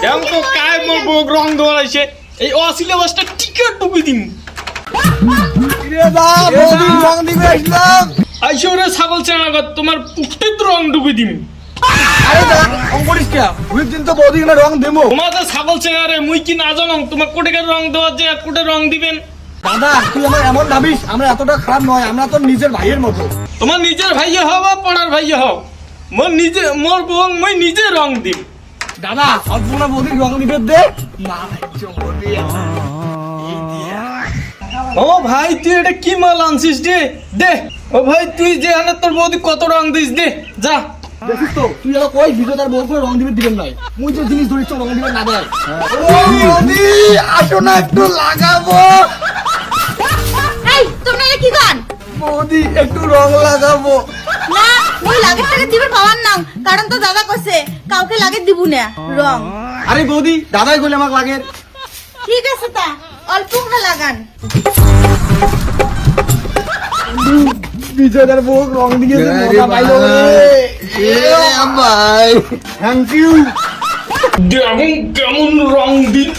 M তো কায় মোর বউক রং দেওয়ার আইছে এই অসিলেবাসটা টিকেট টুকি দিম রে দা বৌদি রং দিবে আসলাম আইসো রে ছাগল চেনাগত তোমার পুষ্টিত রং ডুবি দিম আরে দা রং করিস কে ওই দিন তো বৌদি না রং দেবো তোমার তো ছাগল চেনারে মুই কি না জানো তোমার কোটেকার রং দেওয়ার যে এক কোটে রং দিবেন দাদা তুই আমার এমন ভাবিস আমরা এতটা খারাপ নয় আমরা তো নিজের ভাইয়ের মতো তোমার নিজের ভাইয়ে হও বা পড়ার ভাইয়ে হও মোর বউ মই নিজে রং দিম দাদা অল্প না বৌদি রং দিবে দে না ও ভাই তুই এটা কি মাল আনছিস দে ও ভাই তুই যে আনে তোর বৌদি কত রং দিস দে যা দেখিস তো তুই এলা কই ভিডিও তার বউ করে রং দিবে দিবেন নাই মুই যে জিনিস ধরিছ রং দিবে না দেয় ও বৌদি আসো না একটু লাগাবো এই তোমরা কি গান বৌদি একটু রং লাগাবো না ওই লাগের টাকা দিবেন পাওয়ার নাম কারণ তো দাদা কইছে কাউকে লাগে দিব না রং আরে বৌদি দাদাই কইলে আমাকে লাগে ঠিক আছে তা অল্প করে লাগান বিজয়দার বউ রং দিয়েছে মজা পাইলো ভাই থ্যাংক ইউ দেখুন কেমন রং দিল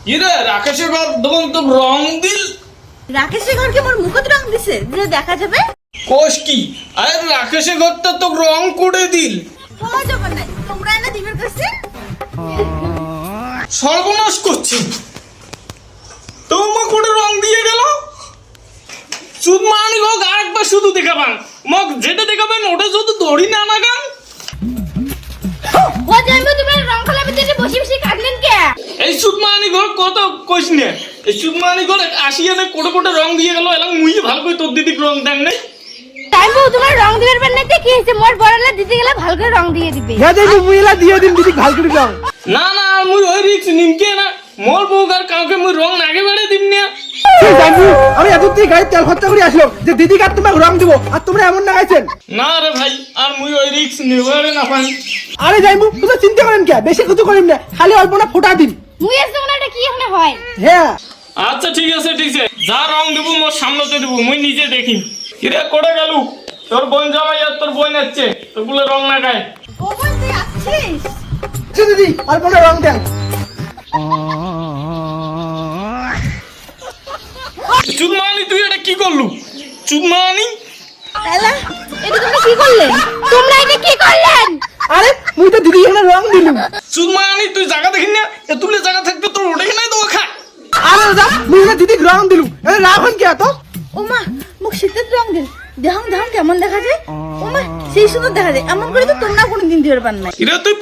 ইরে রাকেশের ঘর দোকান তো রং দিল রাকেশের ঘরকে মোর মুখত রং দিছে যে দেখা যাবে কোষ কি আরে রাকেশের ঘরটা তো রং করে দিল সময় যাবে না তোমরা এনে দিবের কাছে সর্বনাশ করছি তোমার কোটে রং দিয়ে গেল শুধু মানি হোক আরেকবার শুধু দেখাবান মগ যেটা দেখাবেন ওটা যদি দড়ি না লাগান ও জানবো তুমি রং খেলা ভিতরে বসে বসে কাটলেন কে এই সুদমানি ঘর কত কইস নে এই সুদমানি ঘর আসিয়া না কোটে কোটে রং দিয়ে গেল এলাম মুই ভালো করে তোর দিদি রং দেন নাই জানবো তোমার রং দিবের বান্নাতে কি হইছে মোর বড়লা দিতে গেলে ভালো করে রং দিয়ে দিবে হ্যাঁ দেখি মুইলা দিয়ে দিন দিদি ভাল করে রং না না মুই ওই রিক্স নিমকে না মোর বউ আর কাউকে মুই রং আগে বাড়ে দিম না জানবু আমি এত তুই গাড়ি তেল খরচা করে আসলো যে দিদি কাট তোমাকে রং দিব আর তোমরা এমন না গাইছেন না রে ভাই আর মুই ওই রিক্স নিবারে না পাই আরে জানবু তুমি চিন্তা করেন কে বেশি কিছু করেন না খালি অল্প না ফোটা দিন মুই এসে মনে এটা কি এখানে হয় হ্যাঁ আচ্ছা ঠিক আছে যা রং দেব মোর সামনেতে দেব মুই নিজে দেখি কিরে কোড়ে গেল তোর বোন জামাই আর তোর বোন আছে তোগুলো রং না গায় ও বলতে আছিস দিদি অল্প না রং দেন চুদমানি তুই এটা কি করলু চুদমানি এলা এটা তুমি কি করলেন তোমরা এটা কি করলেন আরে মুই তো দিদি এখানে রং দিলুম চুদমানি তুই জায়গা দেখি না এতুলে জায়গা থাকতে তোর ওটা কি নাই তো খা আরে দাদা মুই এখানে দিদি রং দিলুম আরে রাখুন কে তো ওমা মুখ শীতের রং দিল দেহং দেহং কেমন দেখা যায় ওমা সেই সুন্দর দেখা যায় এমন করে তো তোমরা কোনোদিন দিতে পারবে না কিরে তুই